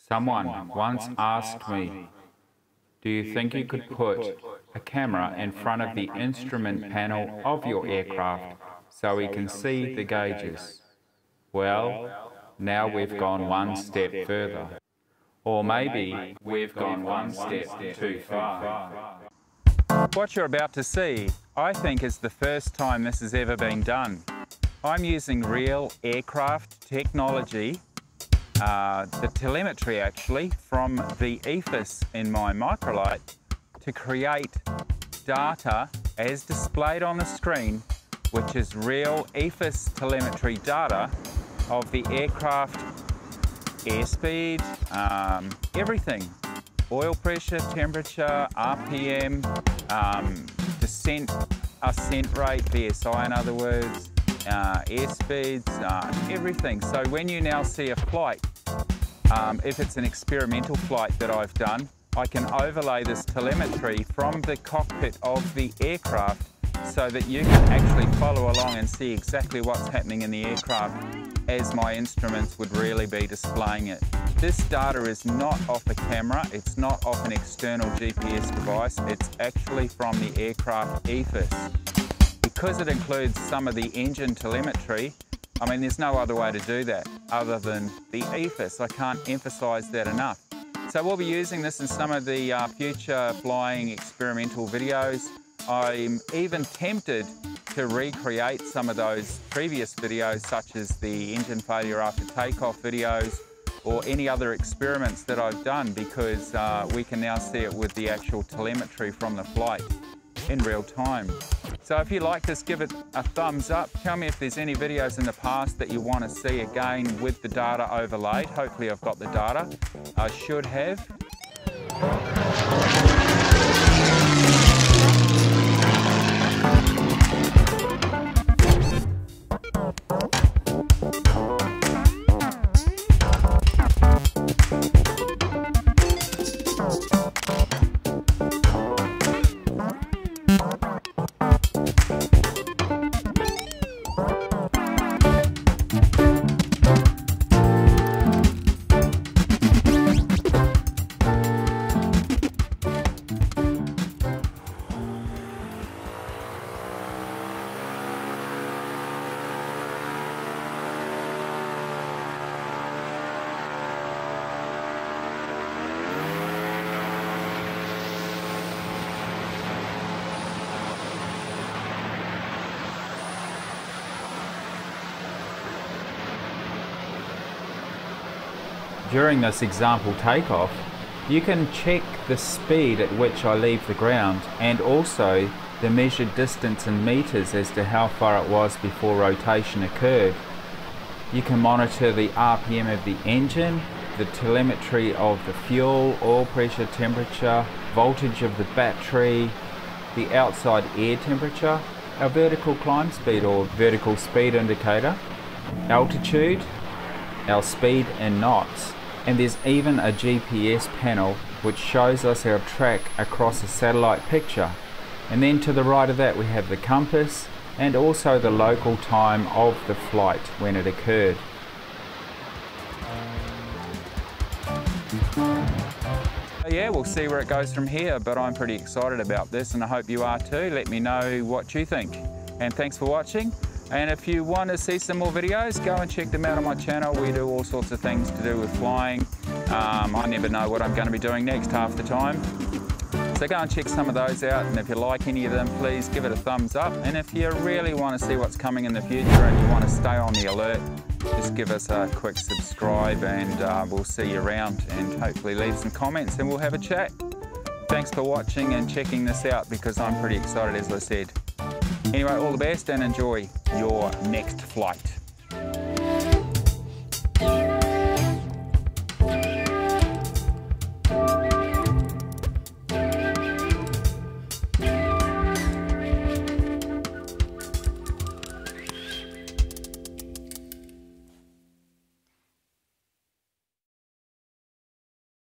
Someone once asked me, do you think you could put a camera in front of the instrument panel of your aircraft so we can see the gauges? Well, now we've gone one step further. Or maybe we've gone one step too far. What you're about to see, I think, is the first time this has ever been done. I'm using real aircraft technology, the telemetry actually, from the EFIS in my microlight to create data as displayed on the screen, which is real EFIS telemetry data of the aircraft airspeed, everything. Oil pressure, temperature, RPM, descent, ascent rate, VSI in other words, airspeeds, everything. So when you now see a flight, if it's an experimental flight that I've done, I can overlay this telemetry from the cockpit of the aircraft so that you can actually follow along and see exactly what's happening in the aircraft as my instruments would really be displaying it. This data is not off a camera, it's not off an external GPS device, it's actually from the aircraft EFIS. Because it includes some of the engine telemetry, I mean, there's no other way to do that other than the EFIS. I can't emphasize that enough. So we'll be using this in some of the future flying experimental videos. I'm even tempted to recreate some of those previous videos, such as the engine failure after takeoff videos or any other experiments that I've done, because we can now see it with the actual telemetry from the flight in real time. So if you like this, give it a thumbs up. Tell me if there's any videos in the past that you want to see again with the data overlaid. Hopefully I've got the data. I should have. During this example takeoff, you can check the speed at which I leave the ground and also the measured distance in meters as to how far it was before rotation occurred. You can monitor the RPM of the engine, the telemetry of the fuel, oil pressure, temperature, voltage of the battery, the outside air temperature, our vertical climb speed or vertical speed indicator, altitude, our speed in knots. And there's even a GPS panel which shows us our track across a satellite picture. And then to the right of that we have the compass and also the local time of the flight when it occurred. Yeah, we'll see where it goes from here, but I'm pretty excited about this and I hope you are too. Let me know what you think. And thanks for watching. And if you want to see some more videos, go and check them out on my channel. We do all sorts of things to do with flying. I never know what I'm going to be doing next half the time. So go and check some of those out, and if you like any of them, please give it a thumbs up. And if you really want to see what's coming in the future and you want to stay on the alert, just give us a quick subscribe and we'll see you around, and hopefully leave some comments and we'll have a chat. Thanks for watching and checking this out, because I'm pretty excited, as I said. Anyway, all the best and enjoy your next flight.